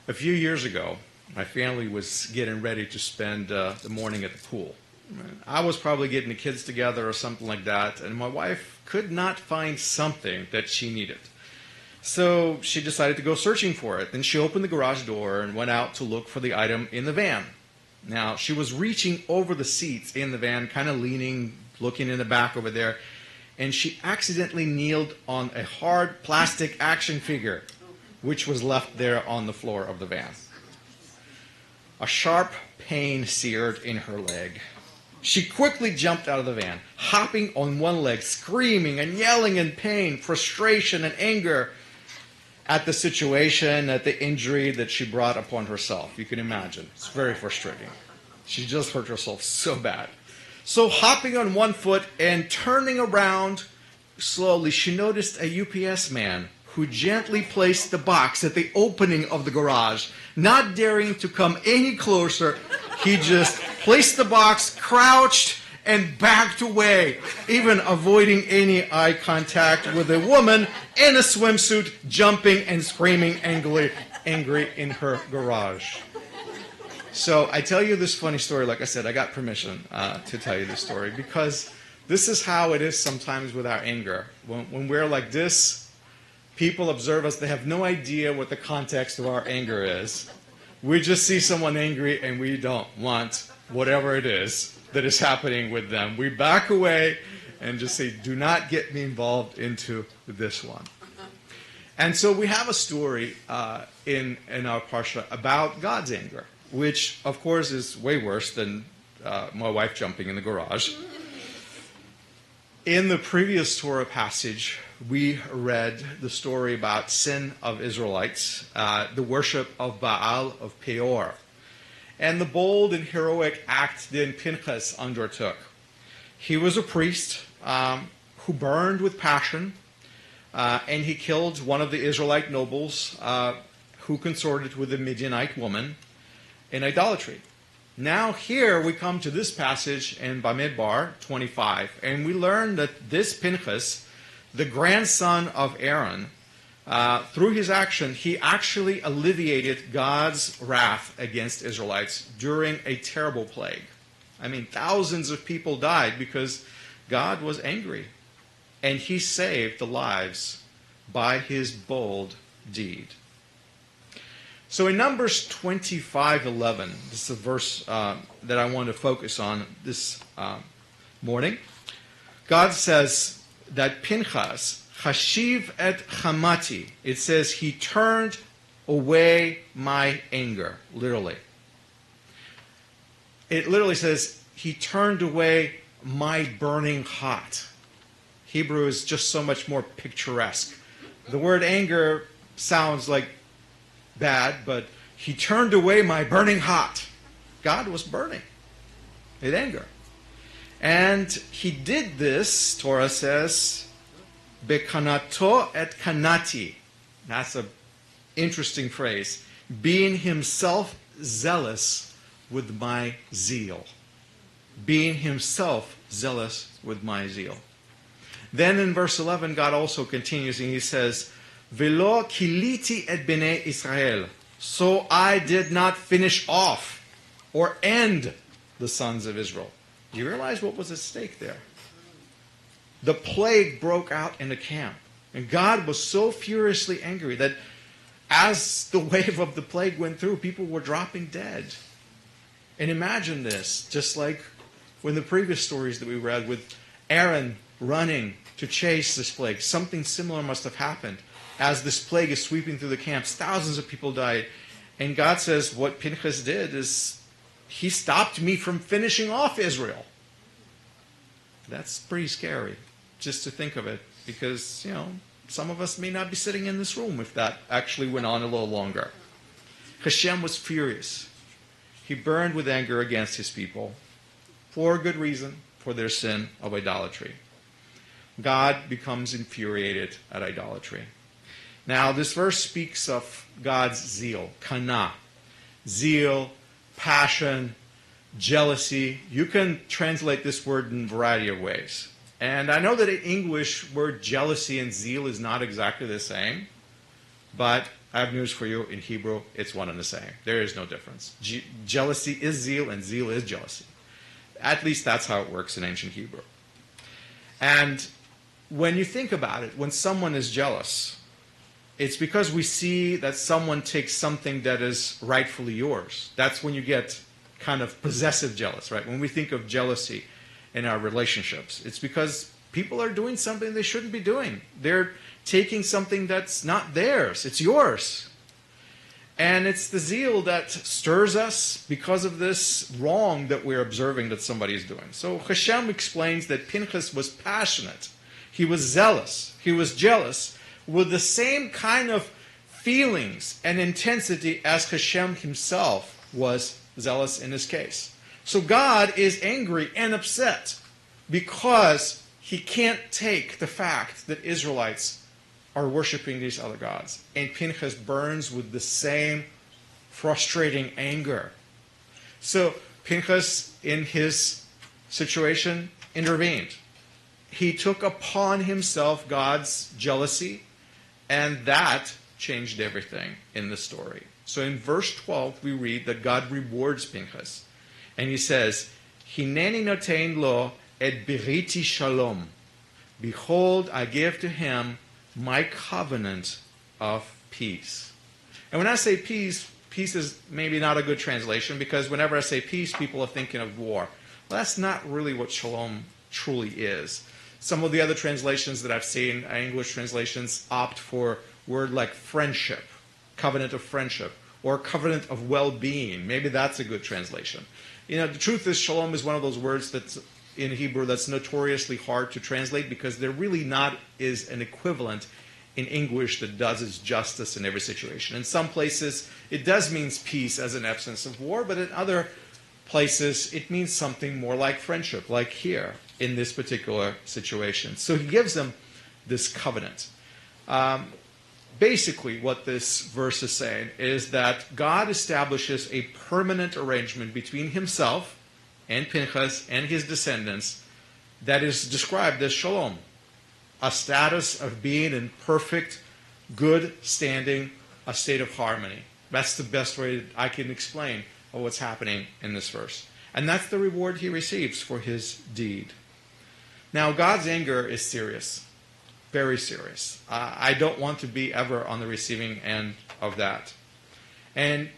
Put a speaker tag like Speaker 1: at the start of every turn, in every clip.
Speaker 1: A few years ago, my family was getting ready to spend the morning at the pool. I was probably getting the kids together or something like that, and my wife could not find something that she needed. So she decided to go searching for it. Then she opened the garage door and went out to look for the item in the van. Now, she was reaching over the seats in the van, kind of leaning, looking in the back over there, and she accidentally kneeled on a hard plastic action figure, which was left there on the floor of the van. A sharp pain seared in her leg. She quickly jumped out of the van, hopping on one leg, screaming and yelling in pain, frustration and anger at the situation, at the injury that she brought upon herself. You can imagine. It's very frustrating. She just hurt herself so bad. So hopping on one foot and turning around slowly, she noticed a UPS man who gently placed the box at the opening of the garage. Not daring to come any closer, he just placed the box, crouched, and backed away, even avoiding any eye contact with a woman in a swimsuit jumping and screaming angry in her garage. So I tell you this funny story. Like I said, I got permission to tell you this story because this is how it is sometimes with our anger. When we're like this, people observe us. They have no idea what the context of our anger is. We just see someone angry and we don't want whatever it is that is happening with them. We back away and just say, do not get me involved into this one. And so we have a story in our parsha about God's anger, which, of course, is way worse than my wife jumping in the garage. In the previous Torah passage, we read the story about sin of Israelites, the worship of Baal of Peor, and the bold and heroic act that Pinchas undertook. He was a priest who burned with passion, and he killed one of the Israelite nobles who consorted with a Midianite woman in idolatry. Now here we come to this passage in Bamidbar 25, and we learn that this Pinchas, the grandson of Aaron, through his action, he actually alleviated God's wrath against Israelites during a terrible plague. I mean, thousands of people died because God was angry, and he saved the lives by his bold deed. So in Numbers 25:11, this is a verse that I want to focus on this morning. God says that Pinchas, Hashiv et chamati, it says he turned away my anger, literally. It literally says he turned away my burning hot. Hebrew is just so much more picturesque. The word anger sounds like bad, but he turned away my burning hot. God was burning with anger. And he did this, Torah says, bekanato et kanati. That's an interesting phrase. Being himself zealous with my zeal. Being himself zealous with my zeal. Then in verse 11, God also continues and he says, Velo kiliti et bnei Israel. So I did not finish off or end the sons of Israel. Do you realize what was at stake there? The plague broke out in the camp. And God was so furiously angry that as the wave of the plague went through, people were dropping dead. And imagine this, just like when the previous stories that we read with Aaron running to chase this plague. Something similar must have happened. As this plague is sweeping through the camps, thousands of people died. And God says what Pinchas did is he stopped me from finishing off Israel. That's pretty scary, just to think of it, because, some of us may not be sitting in this room if that actually went on a little longer. Hashem was furious. He burned with anger against his people for a good reason, for their sin of idolatry. God becomes infuriated at idolatry. Now, this verse speaks of God's zeal, kana, zeal, passion, jealousy. You can translate this word in a variety of ways. And I know that in English, word jealousy and zeal is not exactly the same. But I have news for you. In Hebrew, it's one and the same. There is no difference. Jealousy is zeal, and zeal is jealousy. At least that's how it works in ancient Hebrew. And when you think about it, when someone is jealous, it's because we see that someone takes something that is rightfully yours. That's when you get kind of possessive jealous, right? When we think of jealousy in our relationships, it's because people are doing something they shouldn't be doing. They're taking something that's not theirs. It's yours. And it's the zeal that stirs us because of this wrong that we're observing that somebody is doing. So Hashem explains that Pinchas was passionate. He was zealous. He was jealous with the same kind of feelings and intensity as Hashem himself was zealous in his case. So God is angry and upset because he can't take the fact that Israelites are worshiping these other gods. And Pinchas burns with the same frustrating anger. So Pinchas, in his situation, intervened. He took upon himself God's jealousy, and that changed everything in the story. So in verse 12, we read that God rewards Pinchas. And he says, Hineni notein lo et biriti shalom. Behold, I give to him my covenant of peace. And when I say peace, peace is maybe not a good translation, because whenever I say peace, people are thinking of war. Well, that's not really what shalom truly is. Some of the other translations that I've seen, English translations, opt for a word like friendship, covenant of friendship, or covenant of well-being. Maybe that's a good translation. You know, the truth is, shalom is one of those words that's in Hebrew that's notoriously hard to translate, because there really not is an equivalent in English that does its justice in every situation. In some places, it does mean peace as an absence of war, but in other places, it means something more like friendship, like here in this particular situation. So he gives them this covenant. Basically, what this verse is saying is that God establishes a permanent arrangement between himself and Pinchas and his descendants that is described as shalom, a status of being in perfect, good standing, a state of harmony. That's the best way that I can explain what's happening in this verse. And that's the reward he receives for his deed. Now, God's anger is serious, very serious. I don't want to be ever on the receiving end of that. And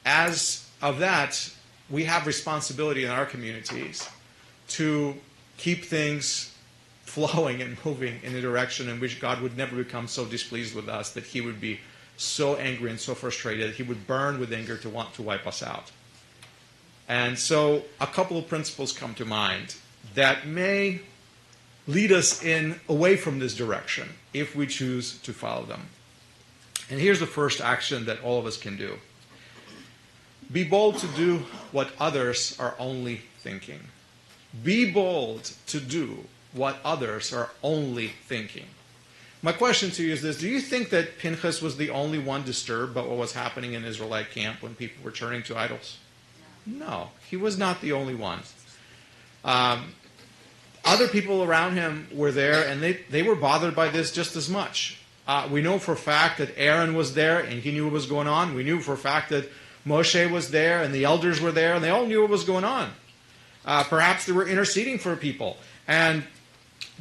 Speaker 1: as of that, we have responsibility in our communities to keep things flowing and moving in a direction in which God would never become so displeased with us that he would be so angry and so frustrated, he would burn with anger to want to wipe us out. And so a couple of principles come to mind that may lead us away from this direction if we choose to follow them. And here's the first action that all of us can do. Be bold to do what others are only thinking. Be bold to do what others are only thinking. My question to you is this: do you think that Pinchas was the only one disturbed by what was happening in Israelite camp when people were turning to idols? No, he was not the only one. Other people around him were there, and they were bothered by this just as much. We know for a fact that Aaron was there, and he knew what was going on. We knew for a fact that Moshe was there, and the elders were there, and they all knew what was going on. Perhaps they were interceding for people. And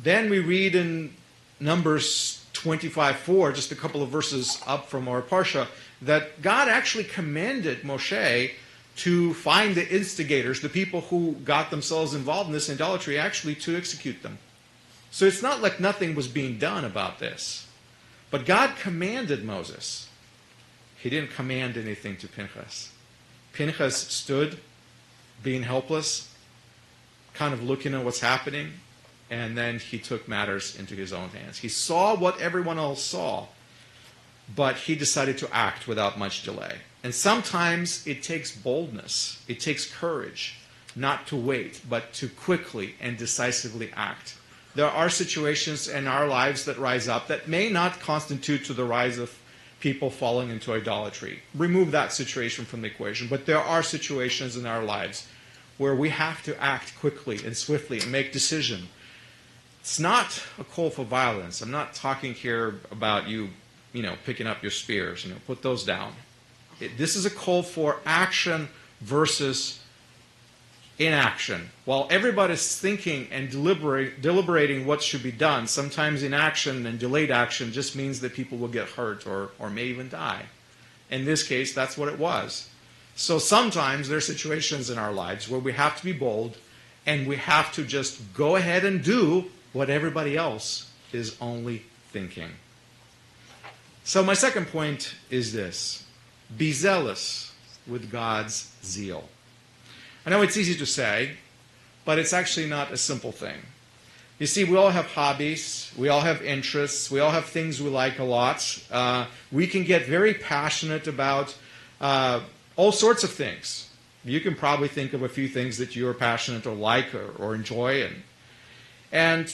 Speaker 1: then we read in Numbers 25:4, just a couple of verses up from our Parsha, that God actually commanded Moshe to find the instigators, the people who got themselves involved in this idolatry, actually to execute them. So it's not like nothing was being done about this. But God commanded Moses. He didn't command anything to Pinchas. Pinchas stood, being helpless, kind of looking at what's happening, and then he took matters into his own hands. He saw what everyone else saw, but he decided to act without much delay. And sometimes it takes boldness, it takes courage, not to wait, but to quickly and decisively act. There are situations in our lives that rise up that may not constitute to the rise of people falling into idolatry. Remove that situation from the equation. But there are situations in our lives where we have to act quickly and swiftly and make decisions. It's not a call for violence. I'm not talking here about you picking up your spears. Put those down. This is a call for action versus inaction. While everybody's thinking and deliberating what should be done, sometimes inaction and delayed action just means that people will get hurt or may even die. In this case, that's what it was. So sometimes there are situations in our lives where we have to be bold and we have to just go ahead and do what everybody else is only thinking. So my second point is this: be zealous with God's zeal. I know it's easy to say, but it's actually not a simple thing. You see, we all have hobbies, we all have interests, we all have things we like a lot. We can get very passionate about all sorts of things. You can probably think of a few things that you're passionate or like or enjoy. And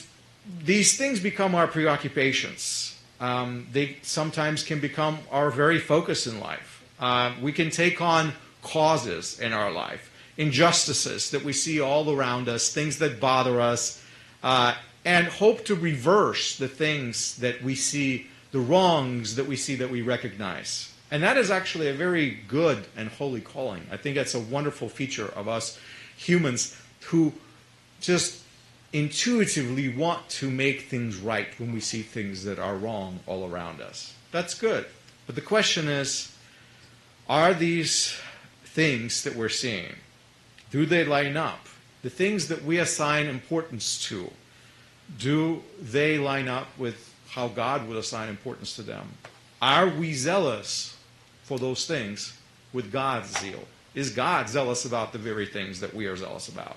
Speaker 1: these things become our preoccupations. They sometimes can become our very focus in life. We can take on causes in our life, injustices that we see all around us, things that bother us, and hope to reverse the things that we see, the wrongs that we see that we recognize. And that is actually a very good and holy calling. I think that's a wonderful feature of us humans who just intuitively want to make things right when we see things that are wrong all around us. That's good. But the question is, are these things that we're seeing, do they line up? The things that we assign importance to, do they line up with how God would assign importance to them? Are we zealous for those things with God's zeal? Is God zealous about the very things that we are zealous about?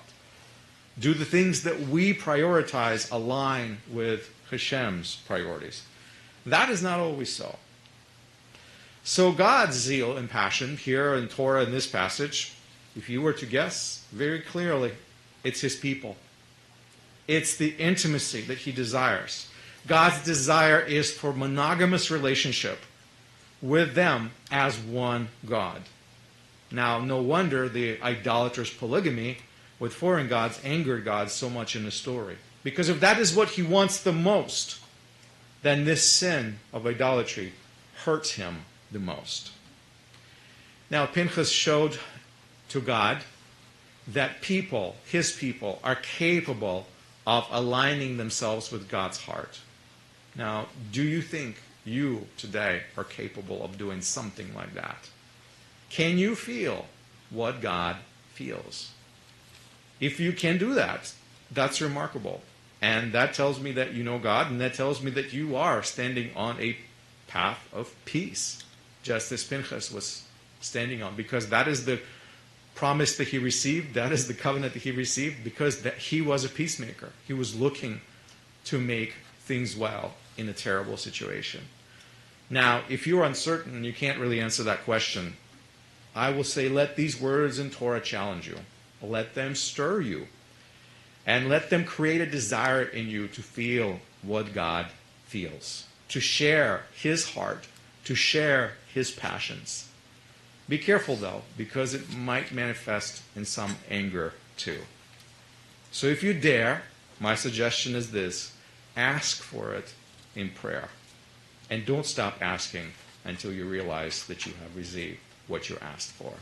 Speaker 1: Do the things that we prioritize align with Hashem's priorities? That is not always so. So God's zeal and passion here in Torah in this passage, if you were to guess very clearly, it's His people. It's the intimacy that He desires. God's desire is for monogamous relationship with them as one God. Now, no wonder the idolatrous polygamy with foreign gods angered God so much in the story. Because if that is what He wants the most, then this sin of idolatry hurts Him the most. Now, Pinchas showed to God that people, His people, are capable of aligning themselves with God's heart. Now, do you think you today are capable of doing something like that? Can you feel what God feels? If you can do that, that's remarkable. And that tells me that you know God, and that tells me that you are standing on a path of peace, just as Pinchas was standing on, because that is the promise that he received, that is the covenant that he received, because that he was a peacemaker. He was looking to make things well in a terrible situation. Now, if you're uncertain and you can't really answer that question, I will say let these words in Torah challenge you. Let them stir you. And let them create a desire in you to feel what God feels, to share His heart, to share His passions. Be careful, though, because it might manifest in some anger, too. So if you dare, my suggestion is this: ask for it in prayer. And don't stop asking until you realize that you have received what you asked for.